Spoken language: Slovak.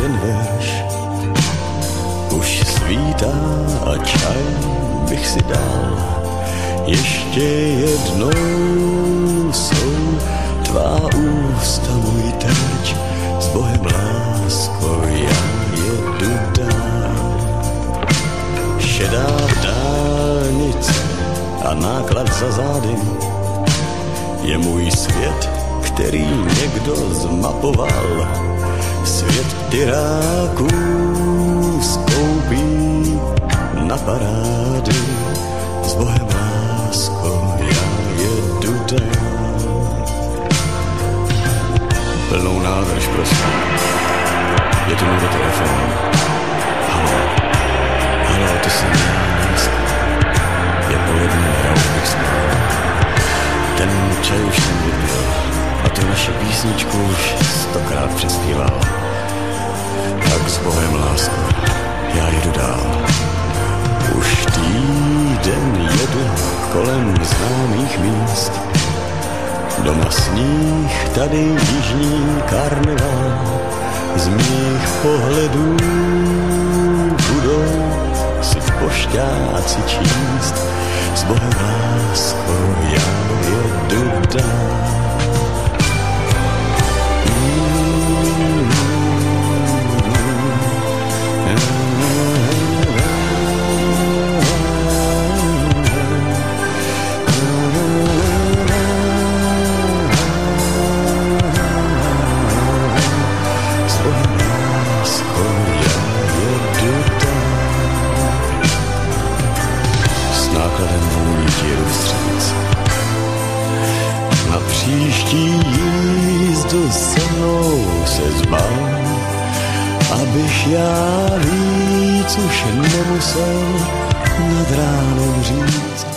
jeden verš. Už svítá a čaj bych si dal. Ještě jednou jsou tvá ústa můj terč. S Bohem lásko, já jedu dál. Šedá dálnice a náklad za zády je můj svět, který někdo zmapoval. Svět tyráků skoupí na parády. S Bohem lásko, já jedu dál. Plnou nádrž, prosím. Je tu někdo telefon. Halo, to jsem já, láska. Je poledne, já už bych spal. Ten čaj už jsem vypil a tu naši písničku už 100krát přespíval. Tak s Bohem, lásko, já jedu dál. Už týden jedu kolem známých míst. Doma sníh, tady jižní karneval. Z mých pohledů budou si pošťáci číst. S Bohem, lásko, já jedu dál. Příští jízdu se mnou se zbal, abych já víc už nemusel nad ránem říct.